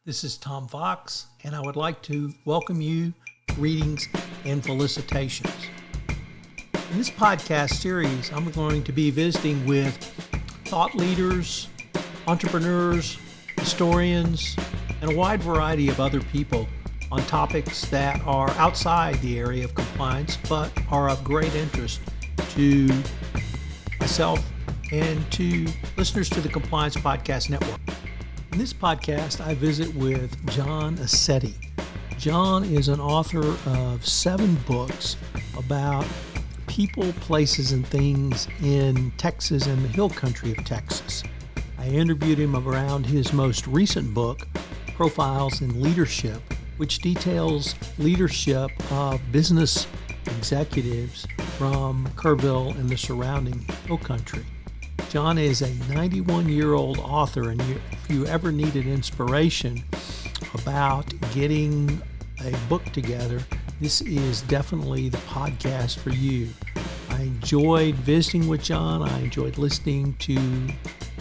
This is Tom Fox, and I would like to welcome you to Greetings and Felicitations. In this podcast series, I'm going to be visiting with thought leaders, entrepreneurs, historians, and a wide variety of other people on topics that are outside the area of compliance, but are of great interest to myself and to listeners to the Compliance Podcast Network. In this podcast, I visit with John Aceti. John is an author of 7 books about people, places, and things in Texas and the hill country of Texas. I interviewed him around his most recent book, Profiles in Leadership, which details leadership of business executives from Kerrville and the surrounding hill country. John is a 91-year-old author, and if you ever needed inspiration about getting a book together, this is definitely the podcast for you. I enjoyed visiting with John. I enjoyed listening to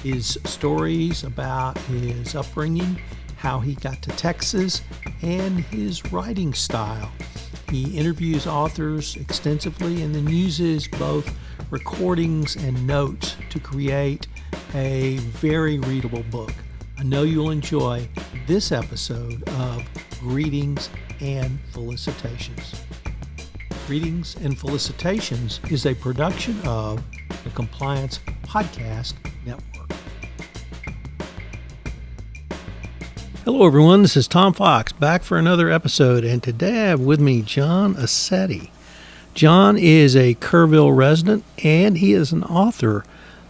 his stories about his upbringing, how he got to Texas, and his writing style. He interviews authors extensively and then uses both recordings and notes to create a very readable book. I know you'll enjoy this episode of Greetings and Felicitations. Greetings and Felicitations is a production of the Compliance Podcast Network. Hello everyone, this is Tom Fox back for another episode, and today I have with me John Aceti. John is a Kerrville resident, and he is an author.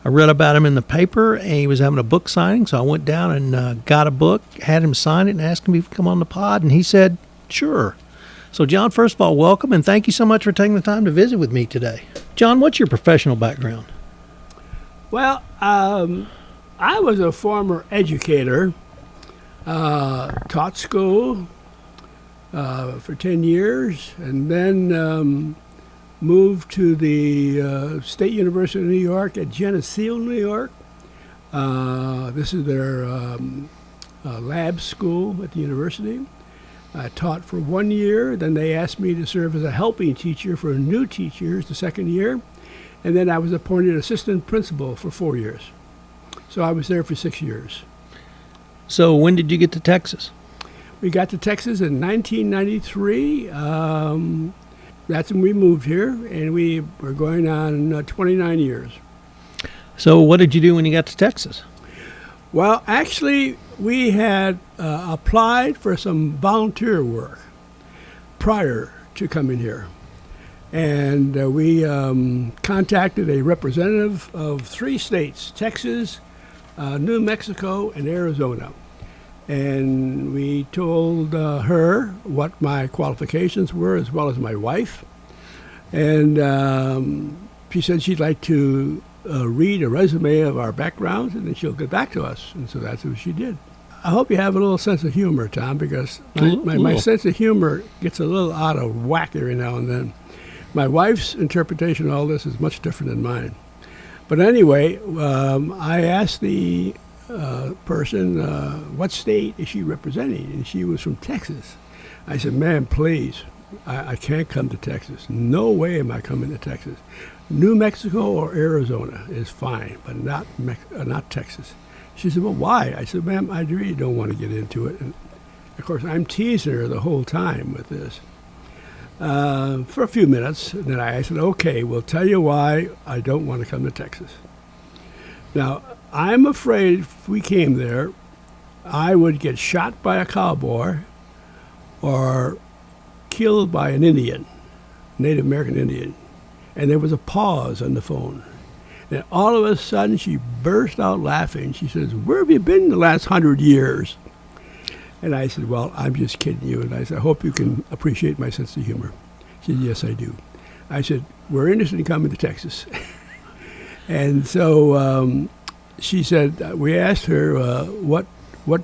I read about him in the paper, and he was having a book signing, so I went down and got a book, had him sign it, and asked him if he'd come on the pod, and he said, sure. So, John, first of all, welcome, and thank you so much for taking the time to visit with me today. John, what's your professional background? Well, I was a former educator, taught school for 10 years, and then moved to the State University of New York at Geneseo, New York. This is their lab school at the university. I taught for 1 year. Then they asked me to serve as a helping teacher for new teachers the second year. And then I was appointed assistant principal for 4 years. So I was there for 6 years. So when did you get to Texas? We got to Texas in 1993. That's when we moved here, and we were going on 29 years. So what did you do when you got to Texas? Well, actually, we had applied for some volunteer work prior to coming here. And we contacted a representative of 3 states, Texas, New Mexico, and Arizona. And we told her what my qualifications were, as well as my wife. And she said she'd like to read a resume of our backgrounds, and then she'll get back to us. And so that's what she did. I hope you have a little sense of humor, Tom, because my sense of humor gets a little out of whack every now and then. My wife's interpretation of all this is much different than mine. But anyway, I asked the person, what state is she representing? And she was from Texas. I said, ma'am, please, I can't come to Texas. No way am I coming to Texas. New Mexico or Arizona is fine, but not Texas. She said, well, why? I said, ma'am, I really don't want to get into it. And of course, I'm teasing her the whole time with this. For a few minutes, and then I said, okay, we'll tell you why I don't want to come to Texas. Now, I'm afraid if we came there, I would get shot by a cowboy or killed by an Indian, Native American Indian. And there was a pause on the phone. And all of a sudden, she burst out laughing. She says, where have you been the last 100 years? And I said, well, I'm just kidding you. And I said, I hope you can appreciate my sense of humor. She said, yes, I do. I said, we're interested in coming to Texas. And so she said, we asked her, what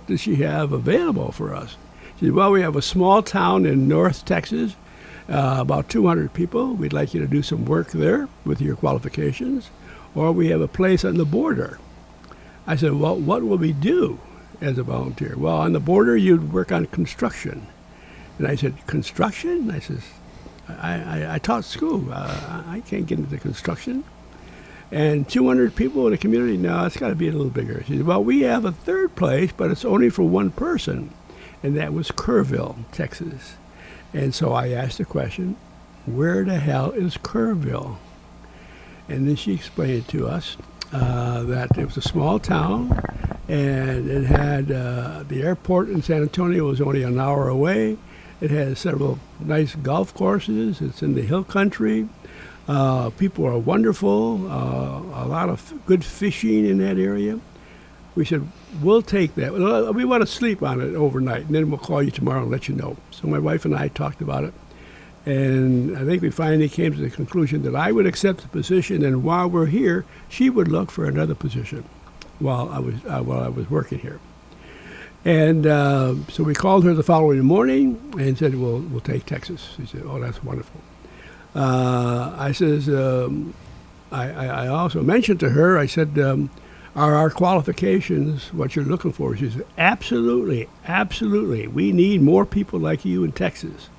does she have available for us? She said, well, we have a small town in North Texas, about 200 people. We'd like you to do some work there with your qualifications. Or we have a place on the border. I said, well, what will we do? as a volunteer? Well, on the border, you'd work on construction. And I said, construction? I says, I taught school. I can't get into construction. And 200 people in the community? No, it's got to be a little bigger. She said, well, we have a third place, but it's only for one person. And that was Kerrville, Texas. And so I asked the question, where the hell is Kerrville? And then she explained to us that it was a small town, and it had the airport in San Antonio was only an hour away. It has several nice golf courses. It's in the hill country. People are wonderful. A lot of good fishing in that area. We said, we'll take that. We want to sleep on it overnight, and then we'll call you tomorrow and let you know. So my wife and I talked about it, and I think we finally came to the conclusion that I would accept the position, and while we're here, she would look for another position while I was working here. And so we called her the following morning and said, we'll take Texas. She said, oh, that's wonderful. I says, I also mentioned to her, I said, are our qualifications what you're looking for? She said, absolutely, absolutely. We need more people like you in Texas.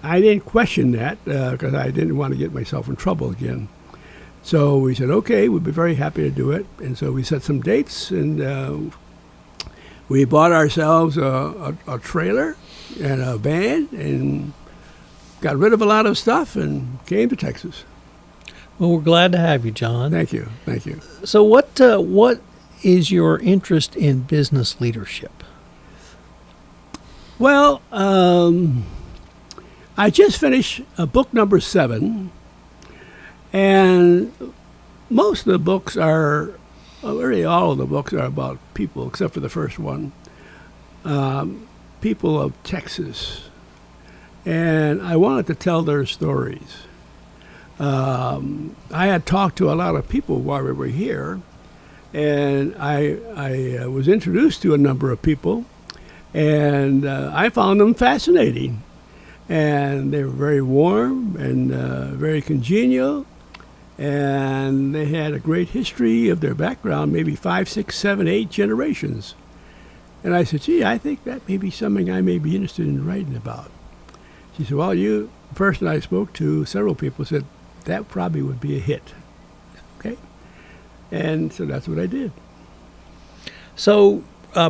I didn't question that because I didn't want to get myself in trouble again. So we said, okay, we'd be very happy to do it. And so we set some dates, and we bought ourselves a trailer and a van and got rid of a lot of stuff and came to Texas. Well, we're glad to have you, John. Thank you. Thank you. So what is your interest in business leadership? Well, I just finished book number 7, and most of the books are, really all of the books are about people, except for the first one, people of Texas. And I wanted to tell their stories. I had talked to a lot of people while we were here, and I was introduced to a number of people, and I found them fascinating. And they were very warm and very congenial, and they had a great history of their background, maybe 5, 6, 7, 8 generations. And I said, gee, I think that may be something I may be interested in writing about. She said, well, the person I spoke to, several people said, that probably would be a hit. Okay. And so that's what I did. So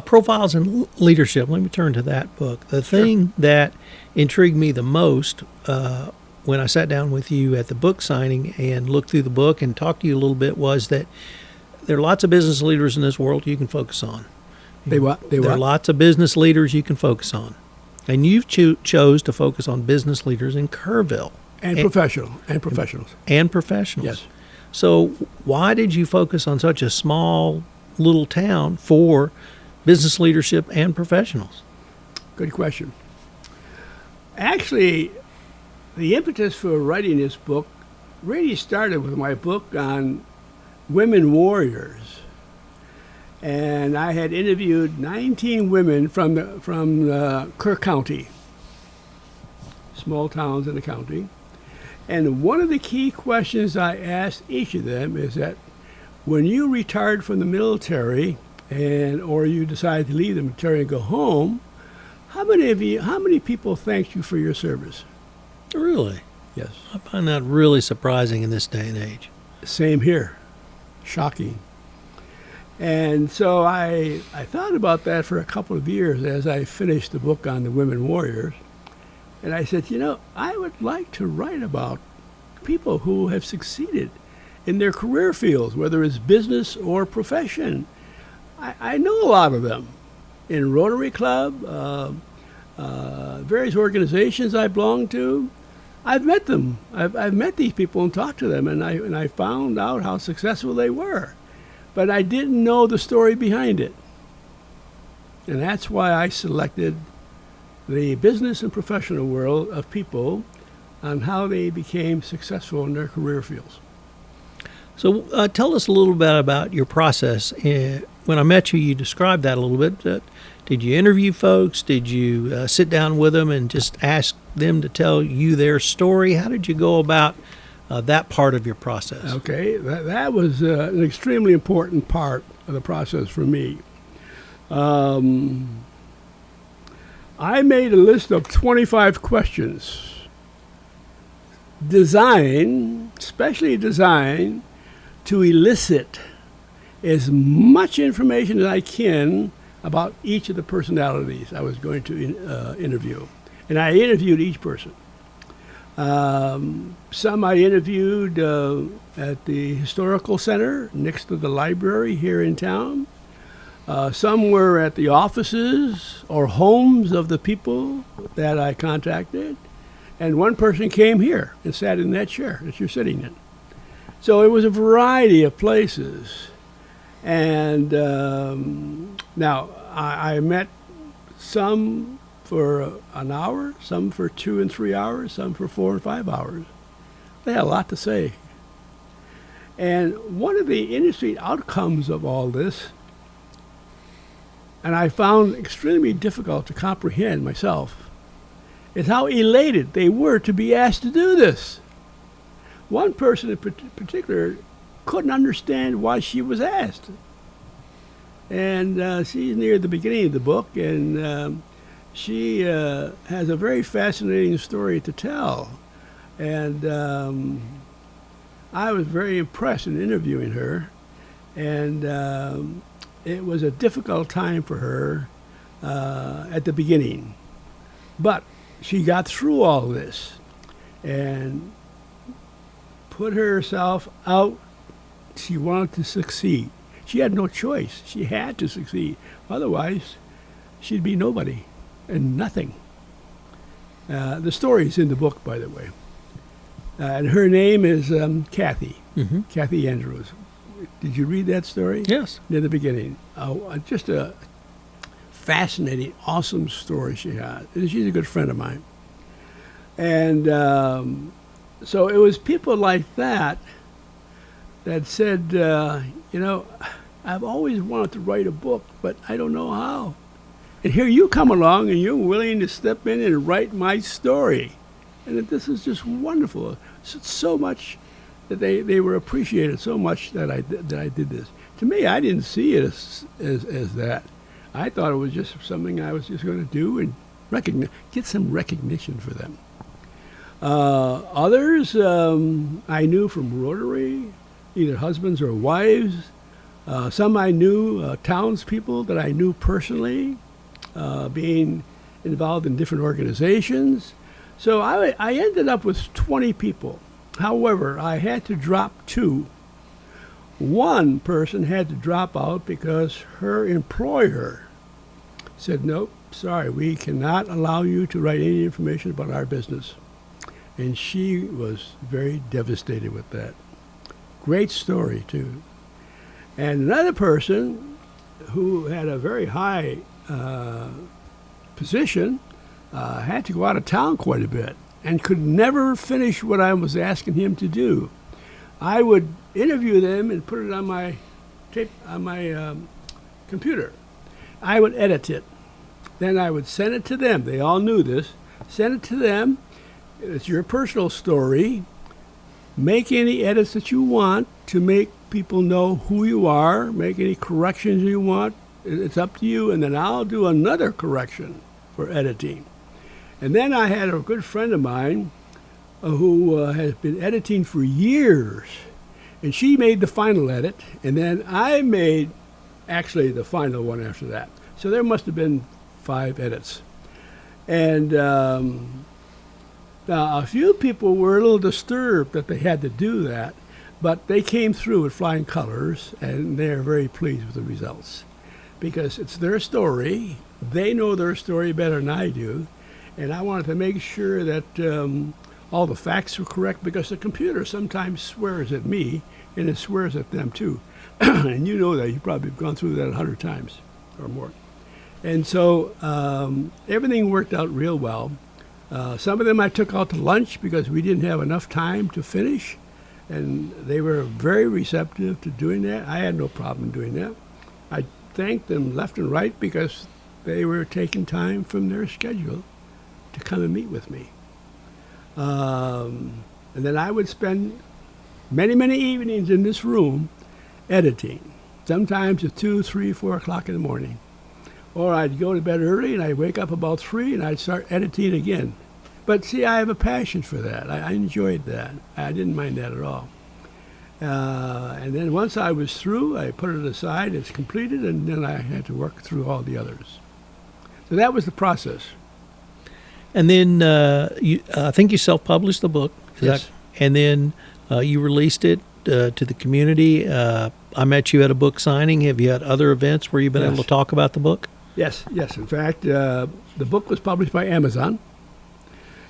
Profiles in Leadership, let me turn to that book. The thing that intrigued me the most when I sat down with you at the book signing and looked through the book and talked to you a little bit was that there are lots of business leaders in this world you can focus on. There are lots of business leaders you can focus on. And you chose to focus on business leaders in Kerrville. And professionals. And professionals. Yes. So why did you focus on such a small little town for business leadership and professionals? Good question. Actually, the impetus for writing this book really started with my book on women warriors. And I had interviewed 19 women from Kerr County, small towns in the county. And one of the key questions I asked each of them is that when you retired from the military or you decided to leave the military and go home, how many people thanked you for your service? Really? Yes. I find that really surprising in this day and age. Same here. Shocking. And so I thought about that for a couple of years as I finished the book on the women warriors. And I said, I would like to write about people who have succeeded in their career fields, whether it's business or profession. I know a lot of them in Rotary Club, various organizations I belong to. I've met them. I've met these people and talked to them, and I found out how successful they were. But I didn't know the story behind it. And that's why I selected the business and professional world of people on how they became successful in their career fields. So tell us a little bit about your process. When I met you, you described that a little bit. Did you interview folks? Did you sit down with them and just ask them to tell you their story? How did you go about that part of your process? Okay, that was an extremely important part of the process for me. I made a list of 25 questions specially designed to elicit as much information as I can about each of the personalities I was going to interview. And I interviewed each person. Some I interviewed at the Historical Center next to the library here in town. Some were at the offices or homes of the people that I contacted. And one person came here and sat in that chair that you're sitting in. So it was a variety of places. And now I met some for an hour, some for 2 and 3 hours, some for 4 and 5 hours. They had a lot to say. And one of the interesting outcomes of all this, and I found extremely difficult to comprehend myself, is how elated they were to be asked to do this. One person in particular couldn't understand why she was asked. And she's near the beginning of the book, and she has a very fascinating story to tell. And I was very impressed in interviewing her. And it was a difficult time for her at the beginning. But she got through all this and put herself out. She wanted to succeed. She had no choice. She had to succeed. Otherwise, she'd be nobody and nothing. The story's in the book, by the way. And her name is Kathy. Mm-hmm. Kathy Andrews. Did you read that story? Yes. Near the beginning. Just a fascinating, awesome story she had. She's a good friend of mine. And so it was people like that said, I've always wanted to write a book, but I don't know how. And here you come along and you're willing to step in and write my story. And this is just wonderful. So much that they were appreciated so much that I did this. To me, I didn't see it as that. I thought it was just something I was just going to do and get some recognition for them. Others I knew from Rotary, either husbands or wives. Some I knew, townspeople that I knew personally, being involved in different organizations. So I ended up with 20 people. However, I had to drop 2. One person had to drop out because her employer said, nope, sorry, we cannot allow you to write any information about our business. And she was very devastated with that. Great story, too. And another person who had a very high position had to go out of town quite a bit and could never finish what I was asking him to do. I would interview them and put it on my computer. I would edit it. Then I would send it to them. They all knew this. Send it to them. It's your personal story. Make any edits that you want to make people know who you are. Make any corrections you want. It's up to you. And then I'll do another correction for editing. And then I had a good friend of mine who has been editing for years. And she made the final edit. And then I made actually the final one after that. So there must have been 5 edits. And now, a few people were a little disturbed that they had to do that, but they came through with flying colors, and they're very pleased with the results. Because it's their story. They know their story better than I do. And I wanted to make sure that all the facts were correct, because the computer sometimes swears at me, and it swears at them too. And you know that. You probably have gone through that 100 times or more. And so everything worked out real well. Some of them I took out to lunch because we didn't have enough time to finish, and they were very receptive to doing that. I had no problem doing that. I thanked them left and right because they were taking time from their schedule to come and meet with me. And then I would spend many, many evenings in this room editing, sometimes at 2, 3, 4 o'clock in the morning. Or I'd go to bed early and I'd wake up about 3 and I'd start editing again. But see, I have a passion for that. I enjoyed that. I didn't mind that at all. And then once I was through, I put it aside, it's completed, and then I had to work through all the others. So that was the process. And then I think you self-published the book. Yes. And then you released it to the community. I met you at a book signing. Have you had other events where you've been able to talk about the book? Yes. In fact, the book was published by Amazon.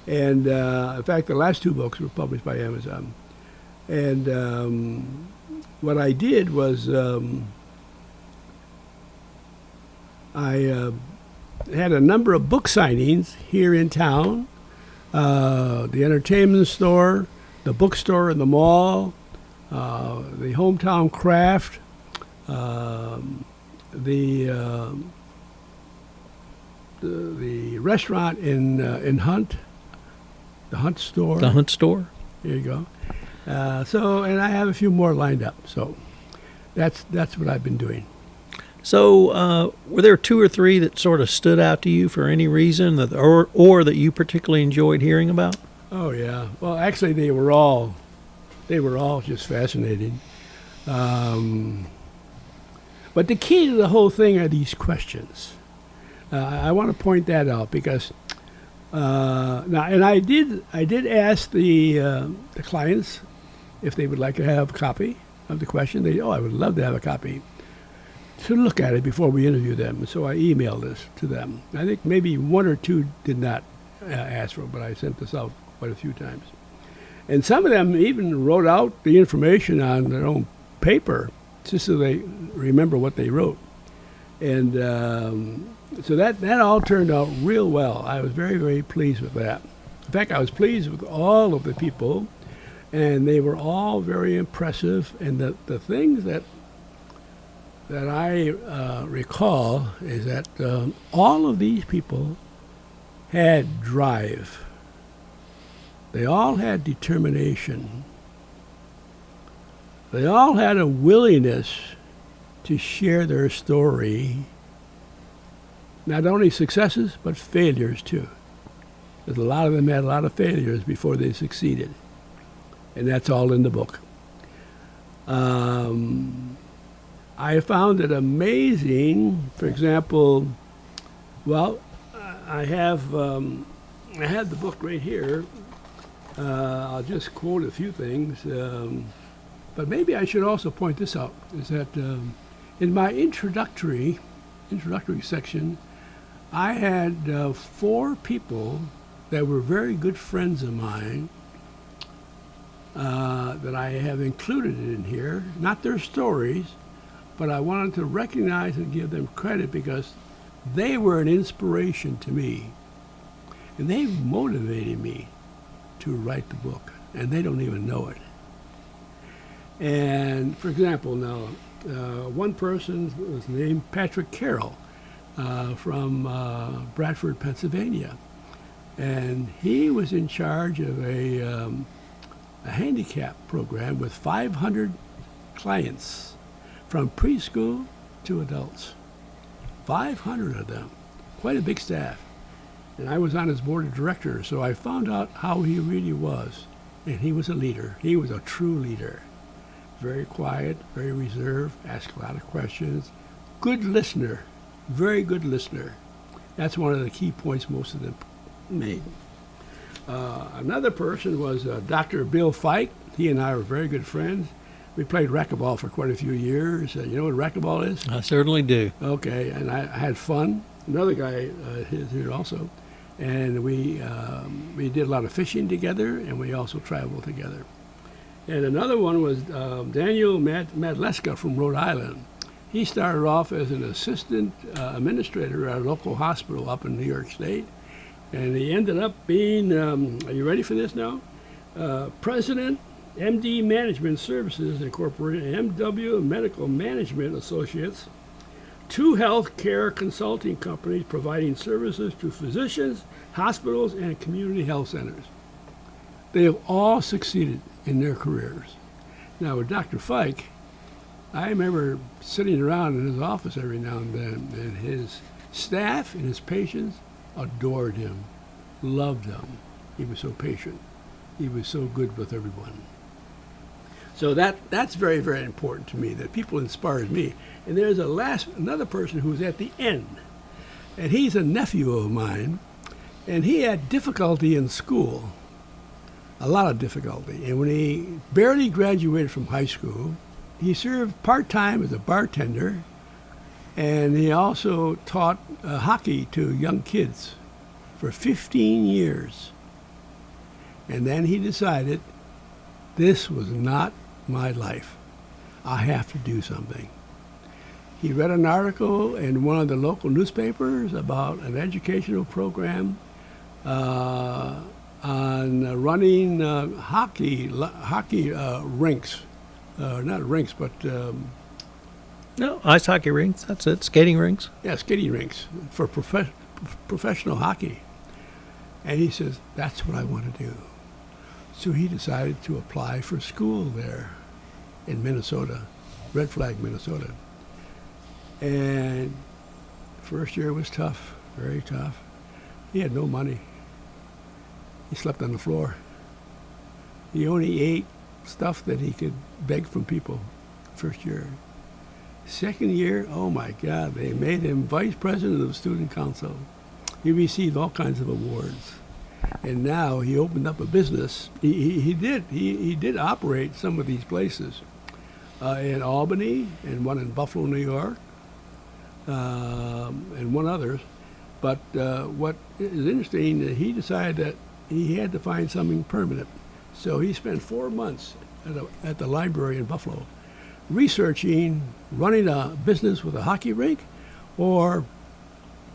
And in fact, the last 2 books were published by Amazon. And what I did was I had a number of book signings here in town, the entertainment store, the bookstore in the mall, the hometown craft, the restaurant in Hunt, the Hunt store. The Hunt store. There you go. And I have a few more lined up. So that's what I've been doing. So were there 2 or 3 that sort of stood out to you for any reason, or that you particularly enjoyed hearing about? Oh yeah. Well, actually, they were all just fascinating. But the key to the whole thing are these questions. I want to point that out because now, and I did ask the clients if they would like to have a copy of the question. I would love to have a copy to look at it before we interview them. So I emailed this to them. I think maybe 1 or 2 did not ask for it, but I sent this out quite a few times. And some of them even wrote out the information on their own paper just so they remember what they wrote. And so that all turned out real well. I was very, very pleased with that. In fact, I was pleased with all of the people, and they were all very impressive. And the things that I recall is that all of these people had drive. They all had determination. They all had a willingness to share their story, not only successes, but failures too. Because a lot of them had a lot of failures before they succeeded. And that's all in the book. I found it amazing, for example, well, I have the book right here. I'll just quote a few things. But maybe I should also point this out, is that in my introductory section, I had 4 people that were very good friends of mine that I have included in here, not their stories, but I wanted to recognize and give them credit because they were an inspiration to me. And they motivated me to write the book, and they don't even know it. And for example, now, one person was named Patrick Carroll from Bradford, Pennsylvania. And he was in charge of a handicap program with 500 clients from preschool to adults. 500 of them, quite a big staff. And I was on his board of directors, so I found out how he really was. And he was a leader. He was a true leader. Very quiet, very reserved, asked a lot of questions. Good listener, very good listener. That's one of the key points most of them made. Another person was Dr. Bill Fike. He and I were very good friends. We played racquetball for quite a few years. You know what racquetball is? I certainly do. Okay, and I had fun. Another guy is here also. And we did a lot of fishing together, and we also traveled together. And another one was Daniel Leska from Rhode Island. He started off as an assistant administrator at a local hospital up in New York State. And he ended up being, are you ready for this now? President, MD Management Services Incorporated, MW Medical Management Associates, 2 health care consulting companies providing services to physicians, hospitals, and community health centers. They have all succeeded in their careers. Now with Dr. Fike, I remember sitting around in his office every now and then, and Staff and his patients adored him, loved him. He was so patient. He was so good with everyone. So that's very, very important to me, that people inspired me. And there's another person who's at the end, and he's a nephew of mine, and he had difficulty in school, a lot of difficulty. And when he barely graduated from high school, he served part-time as a bartender, and he also taught hockey to young kids for 15 years. And then he decided, this was not my life. I have to do something. He read an article in one of the local newspapers about an educational program on running hockey rinks. Not rinks, but... No, ice hockey rinks. That's it. Skating rinks. Yeah, skating rinks for professional hockey. And he says, that's what I want to do. So he decided to apply for school there in Minnesota, Red Flag, Minnesota. And first year was tough, very tough. He had no money. He slept on the floor. He only ate stuff that he could beg from people first year. Second year, oh my God, they made him vice president of the student council. He received all kinds of awards. And now he opened up a business. He did operate some of these places in Albany and one in Buffalo, New York, and one others. But what is interesting, he decided that he had to find something permanent. So he spent 4 months at the library in Buffalo researching running a business with a hockey rink or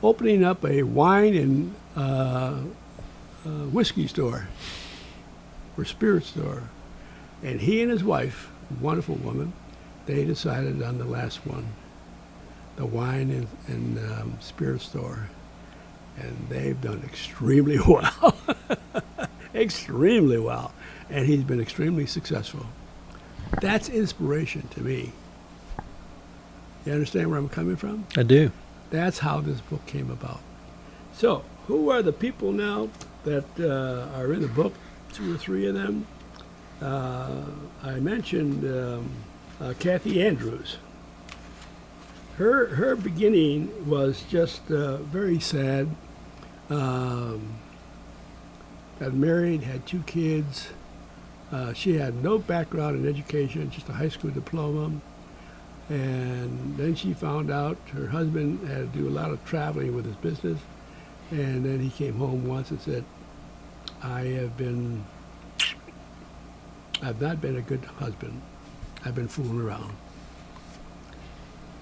opening up a wine and whiskey store or spirit store. And he and his wife, a wonderful woman, they decided on the last one, the wine and spirit store. And they've done extremely well. Extremely well. And he's been extremely successful. That's inspiration to me. You understand where I'm coming from? I do. That's how this book came about. So, who are the people now that are in the book? 2 or 3 of them. I mentioned Kathy Andrews. Her beginning was just very sad. Got married, had 2 kids. She had no background in education, just a high school diploma. And then she found out her husband had to do a lot of traveling with his business. And then he came home once and said, I've not been a good husband. I've been fooling around.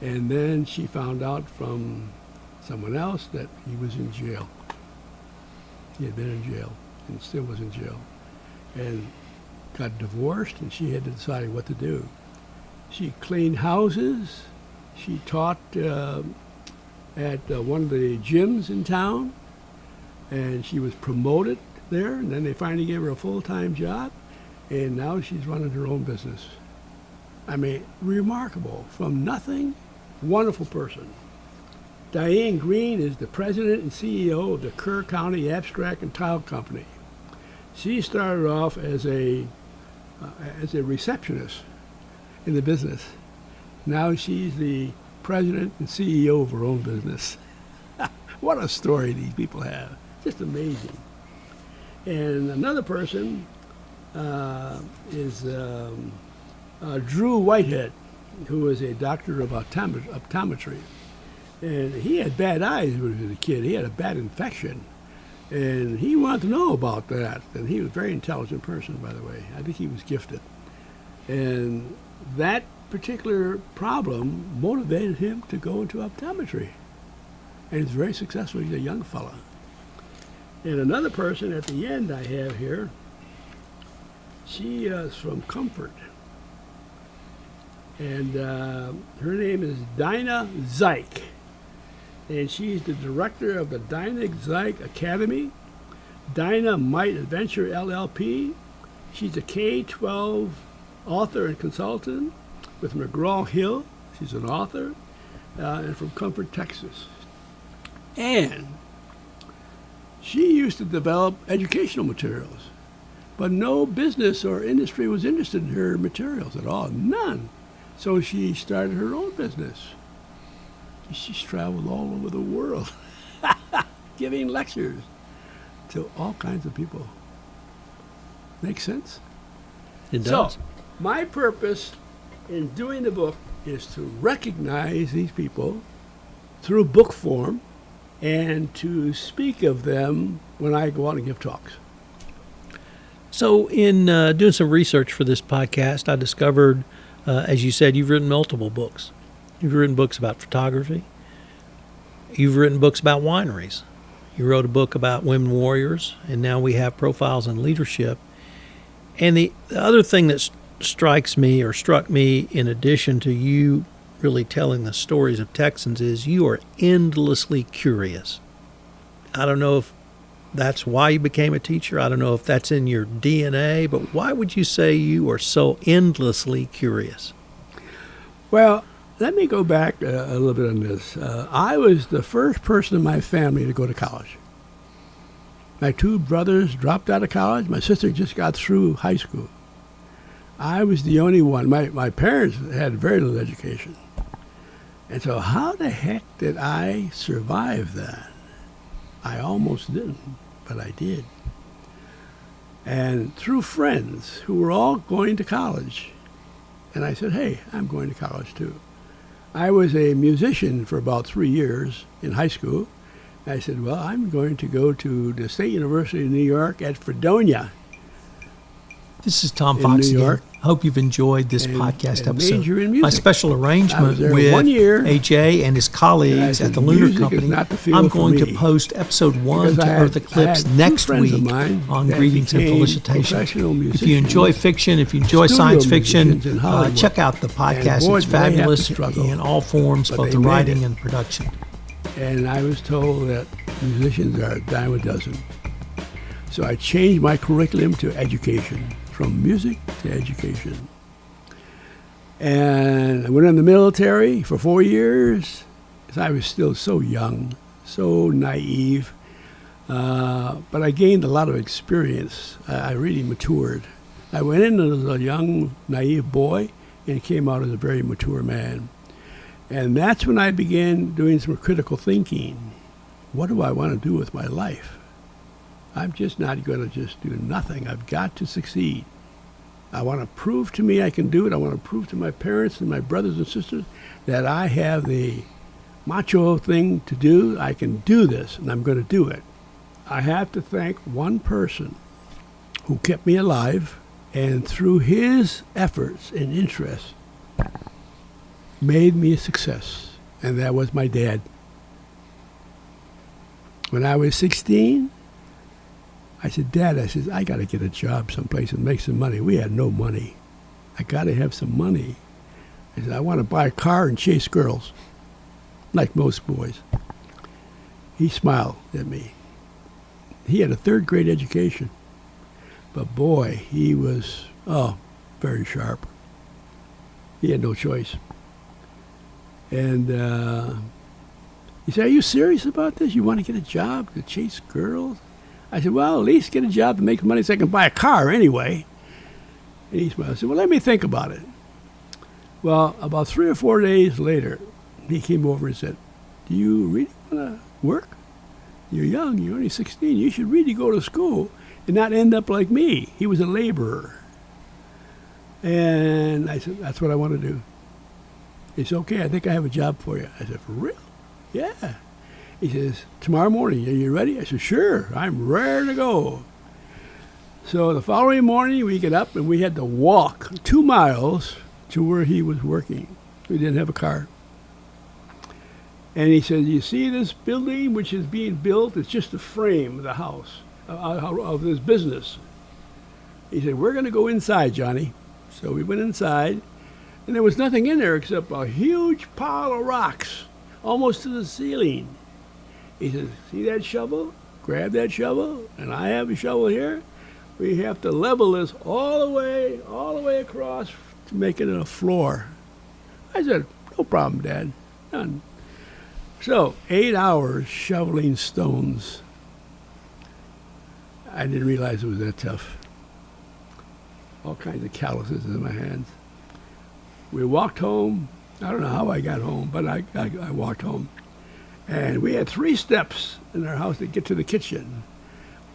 And then she found out from someone else that he was in jail. He had been in jail and still was in jail. And got divorced, and she had to decide what to do. She cleaned houses. She taught at one of the gyms in town, and she was promoted there, and then they finally gave her a full-time job, and now she's running her own business. I mean, remarkable. From nothing, wonderful person. Diane Green is the president and CEO of the Kerr County Abstract and Tile Company. She started off as a receptionist in the business. Now she's the president and CEO of her own business. What a story these people have. Just amazing. And another person is Drew Whitehead, who is a doctor of optometry. And he had bad eyes when he was a kid. He had a bad infection. And he wanted to know about that. And he was a very intelligent person, by the way. I think he was gifted. And that particular problem motivated him to go into optometry. And he's very successful. He's a young fella. And another person at the end I have here, she is from Comfort. And her name is Dinah Zyke. And she's the director of the Dinah Zyke Academy, Dynamite Adventure LLP. She's a K-12 author and consultant with McGraw-Hill. She's an author, and from Comfort, Texas. And she used to develop educational materials, but no business or industry was interested in her materials at all, none. So she started her own business. She's traveled all over the world giving lectures to all kinds of people. Make sense? It does. So, my purpose in doing the book is to recognize these people through book form and to speak of them when I go out and give talks. So in doing some research for this podcast, I discovered, as you said, you've written multiple books. You've written books about photography. You've written books about wineries. You wrote a book about women warriors, and now we have profiles in leadership. And the other thing that struck me, in addition to you really telling the stories of Texans, is you are endlessly curious. I don't know if that's why you became a teacher. I don't know if that's in your DNA, but why would you say you are so endlessly curious? Well, let me go back a little bit on this. I was the first person in my family to go to college. My two brothers dropped out of college. My sister just got through high school. I was the only one. My parents had very little education. And so how the heck did I survive that? I almost didn't, but I did. And through friends who were all going to college, and I said, hey, I'm going to college too. I was a musician for about 3 years in high school. I said, well, I'm going to go to the State University of New York at Fredonia. This is Tom Fox again. I hope you've enjoyed this podcast episode. Major in music. My special arrangement with 1 year, AJ and his colleagues at the Lunar Company. I'm going to post episode 1 to Earth Eclipse next week on Greetings and Felicitations. If you enjoy fiction, if you enjoy science fiction, check out the podcast. It's fabulous in all forms, both the writing and production. And I was told that musicians are a dime a dozen. So I changed my curriculum to education, from music to education. And I went in the military for 4 years, because I was still so young, so naive. But I gained a lot of experience. I really matured. I went in as a young, naive boy and came out as a very mature man. And that's when I began doing some critical thinking. What do I want to do with my life? I'm just not going to just do nothing. I've got to succeed. I want to prove to me I can do it. I want to prove to my parents and my brothers and sisters that I have the macho thing to do. I can do this, and I'm going to do it. I have to thank one person who kept me alive, and through his efforts and interests, made me a success, and that was my dad. When I was 16, I said, Dad, I got to get a job someplace and make some money. We had no money. I got to have some money. I said, I want to buy a car and chase girls, like most boys. He smiled at me. He had a third-grade education, but boy, he was, very sharp. He had no choice. And he said, are you serious about this? You want to get a job to chase girls? I said, well, at least get a job to make money so I can buy a car anyway. And he smiled. I said, well, let me think about it. Well, about 3 or 4 days later, he came over and said, do you really want to work? You're young. You're only 16. You should really go to school and not end up like me. He was a laborer. And I said, that's what I want to do. He said, okay, I think I have a job for you. I said, for real? Yeah. He says, tomorrow morning, are you ready? I said, sure, I'm raring to go. So the following morning, we get up and we had to walk 2 miles to where he was working. We didn't have a car. And he said, you see this building which is being built? It's just the frame of the house, of this business. He said, we're going to go inside, Johnny. So we went inside, and there was nothing in there except a huge pile of rocks, almost to the ceiling. He says, see that shovel? Grab that shovel, and I have a shovel here. We have to level this all the way across to make it a floor. I said, no problem, Dad. None. So, 8 hours shoveling stones. I didn't realize it was that tough. All kinds of calluses in my hands. We walked home. I don't know how I got home, but I walked home. And we had 3 steps in our house to get to the kitchen.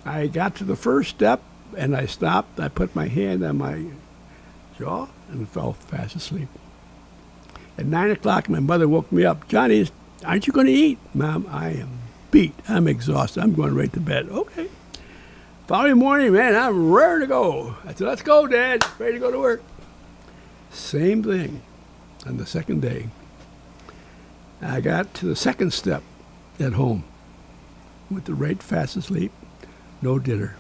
I got to the first step, and I stopped. I put my hand on my jaw and fell fast asleep. At 9 o'clock, my mother woke me up. Johnny, aren't you going to eat? Mom, I am beat. I'm exhausted. I'm going right to bed. Okay. Following morning, man, I'm raring to go. I said, let's go, Dad. Ready to go to work. Same thing on the second day. I got to the second step at home. Went to right fast asleep. No dinner.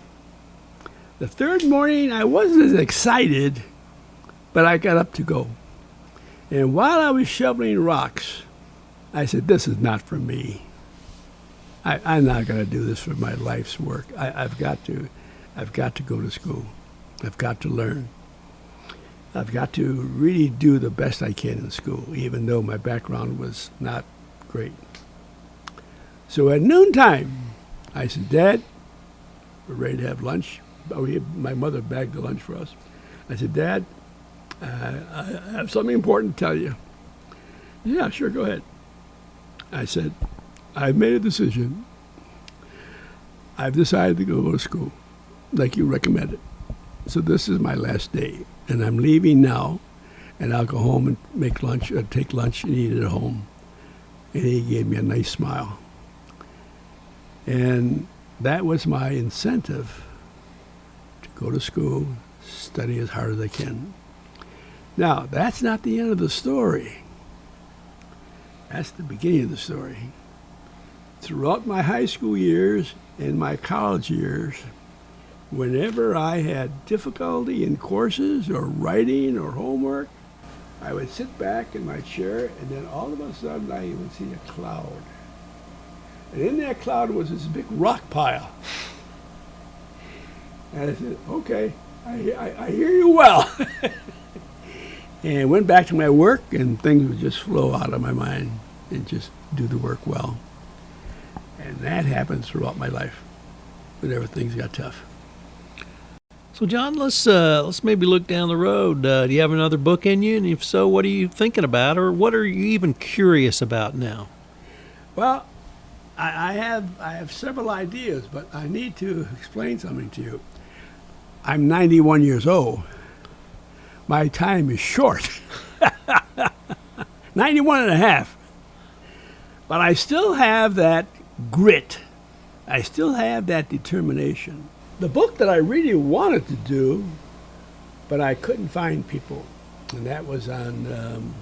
The third morning, I wasn't as excited, but I got up to go. And while I was shoveling rocks, I said, this is not for me. I'm not going to do this for my life's work. I've got to go to school. I've got to learn. I've got to really do the best I can in school, even though my background was not great. So at noontime, I said, Dad, we're ready to have lunch. My mother bagged the lunch for us. I said, Dad, I have something important to tell you. Yeah, sure, go ahead. I said, I've made a decision. I've decided to go to school, like you recommended. So this is my last day, and I'm leaving now, and I'll go home and make lunch, take lunch and eat it at home. And he gave me a nice smile. And that was my incentive to go to school, study as hard as I can. Now, that's not the end of the story. That's the beginning of the story. Throughout my high school years and my college years, whenever I had difficulty in courses or writing or homework, I would sit back in my chair, and then all of a sudden I would see a cloud. And in that cloud was this big rock pile. And I said, okay, I hear you well. And went back to my work, and things would just flow out of my mind and just do the work well. And that happened throughout my life whenever things got tough. So, John, let's maybe look down the road. Do you have another book in you? And if so, what are you thinking about, or what are you even curious about now? Well, I have several ideas, but I need to explain something to you. I'm 91 years old. My time is short. 91 and a half. But I still have that grit. I still have that determination. The book that I really wanted to do, but I couldn't find people, and that was on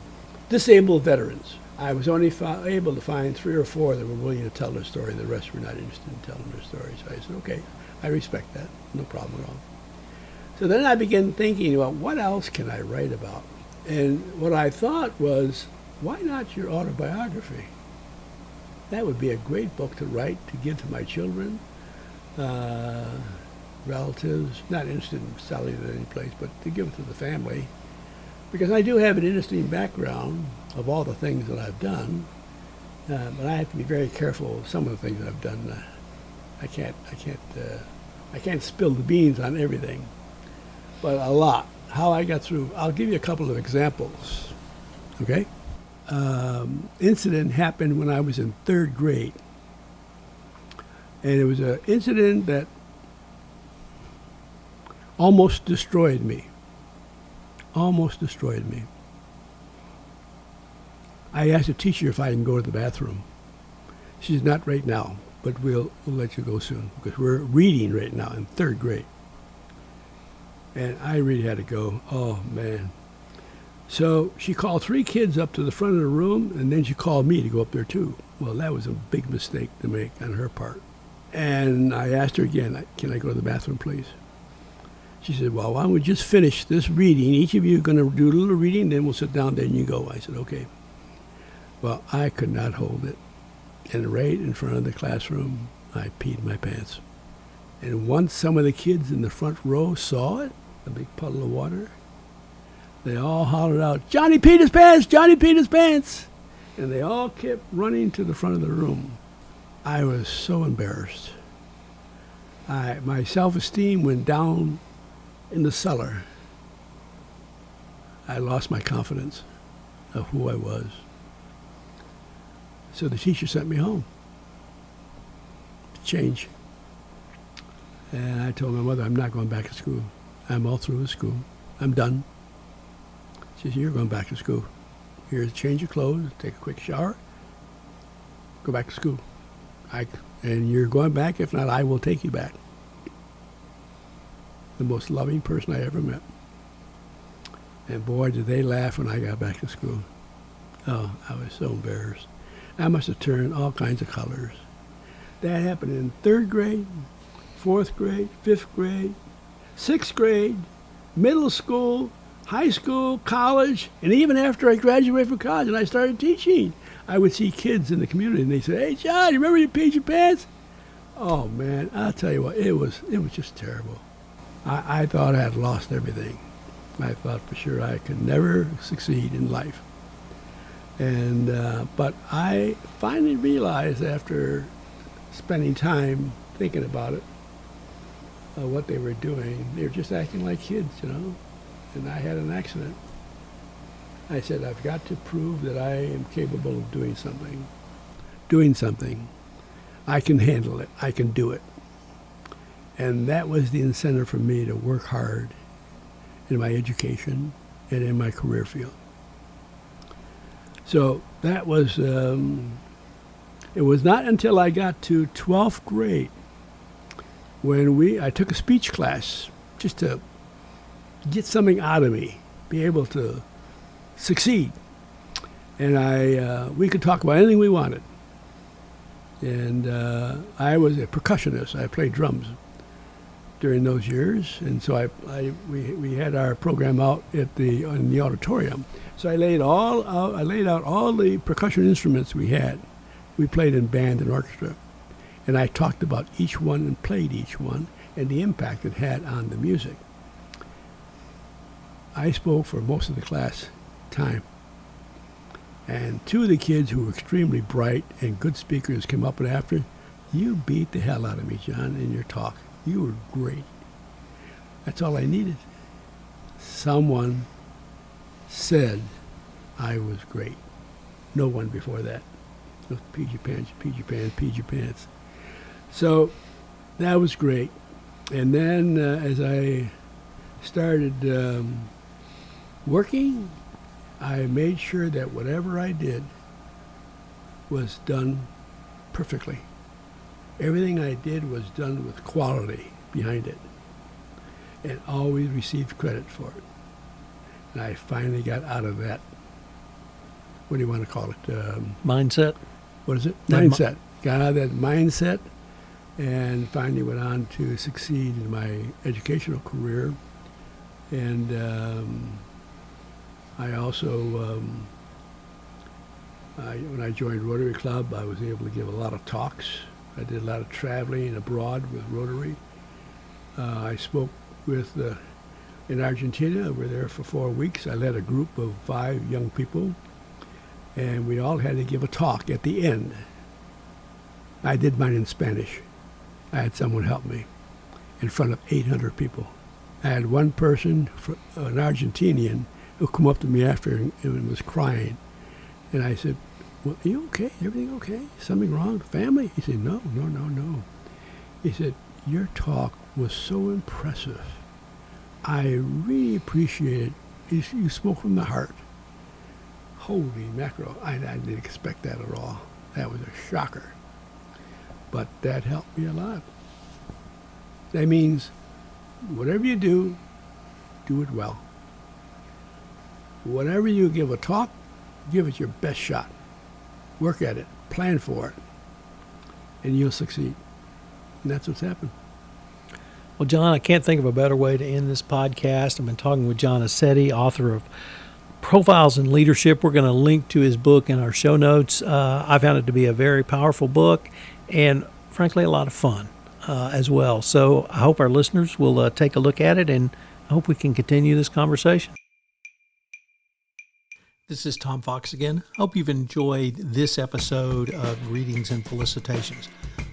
disabled veterans. I was only able to find 3 or 4 that were willing to tell their story. The rest were not interested in telling their story. So I said, okay, I respect that. No problem at all. So then I began thinking about what else can I write about? And what I thought was, why not your autobiography? That would be a great book to write, to give to my children, relatives, not interested in selling it any place, but to give it to the family. Because I do have an interesting background of all the things that I've done, but I have to be very careful of some of the things that I've done. I can't spill the beans on everything, but a lot. How I got through. I'll give you a couple of examples. Okay, incident happened when I was in 3rd grade, and it was an incident that almost destroyed me. Almost destroyed me. I asked the teacher if I can go to the bathroom. She said, not right now, but we'll let you go soon, because we're reading right now in 3rd grade. And I really had to go. Oh, man. So she called 3 kids up to the front of the room, and then she called me to go up there too. Well, that was a big mistake to make on her part. And I asked her again, can I go to the bathroom, please? She said, well, why don't we just finish this reading? Each of you are going to do a little reading, then we'll sit down, then you go. I said, okay. Well, I could not hold it. And right in front of the classroom, I peed my pants. And once some of the kids in the front row saw it, a big puddle of water, they all hollered out, Johnny peed his pants! Johnny peed his pants! And they all kept running to the front of the room. I was so embarrassed. My self-esteem went down in the cellar. I lost my confidence of who I was. So the teacher sent me home to change. And I told my mother, I'm not going back to school. I'm all through with school. I'm done. She said, you're going back to school. Here's a change of clothes, take a quick shower, go back to school. And you're going back. If not, I will take you back. The most loving person I ever met. And boy, did they laugh when I got back to school. Oh, I was so embarrassed. I must have turned all kinds of colors. That happened in 3rd grade, 4th grade, 5th grade, 6th grade, middle school, high school, college, and even after I graduated from college and I started teaching, I would see kids in the community and they said, hey, John, you remember you peed your pants? Oh, man, I'll tell you what, it was just terrible. I thought I had lost everything. I thought for sure I could never succeed in life. And but I finally realized after spending time thinking about it, what they were doing, they were just acting like kids, And I had an accident. I said, I've got to prove that I am capable of doing something. Doing something. I can handle it. I can do it. And that was the incentive for me to work hard in my education and in my career field. So that was, it was not until I got to 12th grade when I took a speech class just to get something out of me, be able to succeed. And we could talk about anything we wanted. And I was a percussionist. I played drums during those years, and so we had our program out in the auditorium. So I laid out all the percussion instruments we had. We played in band and orchestra, and I talked about each one and played each one and the impact it had on the music. I spoke for most of the class time, and 2 of the kids who were extremely bright and good speakers came up and after, you beat the hell out of me, John, in your talk. You were great. That's all I needed. Someone said I was great. No one before that. Peed your pants, peed your pants, peed your pants. So that was great. And then as I started working, I made sure that whatever I did was done perfectly. Everything I did was done with quality behind it, and always received credit for it. And I finally got out of that, what do you want to call it? Mindset. What is it? Mindset. Got out of that mindset and finally went on to succeed in my educational career. And I also, when I joined Rotary Club, I was able to give a lot of talks. I did a lot of traveling abroad with Rotary. I spoke with, in Argentina. We were there for 4 weeks. I led a group of 5 young people, and we all had to give a talk at the end. I did mine in Spanish. I had someone help me in front of 800 people. I had one person, an Argentinian, who come up to me after and was crying. And I said, well, are you okay? Everything okay? Something wrong? Family? He said, no. He said, your talk was so impressive. I really appreciate it. You spoke from the heart. Holy mackerel. I didn't expect that at all. That was a shocker. But that helped me a lot. That means whatever you do it well. Whatever you give a talk, give it your best shot. Work at it. Plan for it. And you'll succeed. And that's what's happened. Well, John, I can't think of a better way to end this podcast. I've been talking with John Aceti, author of Profiles in Leadership. We're going to link to his book in our show notes. I found it to be a very powerful book and, frankly, a lot of fun as well. So I hope our listeners will take a look at it, and I hope we can continue this conversation. This is Tom Fox again. Hope you've enjoyed this episode of Greetings and Felicitations.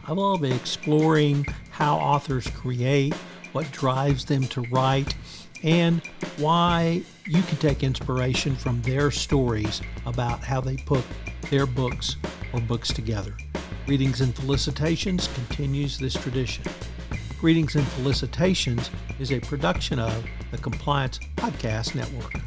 I will be exploring how authors create, what drives them to write, and why you can take inspiration from their stories about how they put their books or books together. Greetings and Felicitations continues this tradition. Greetings and Felicitations is a production of the Compliance Podcast Network.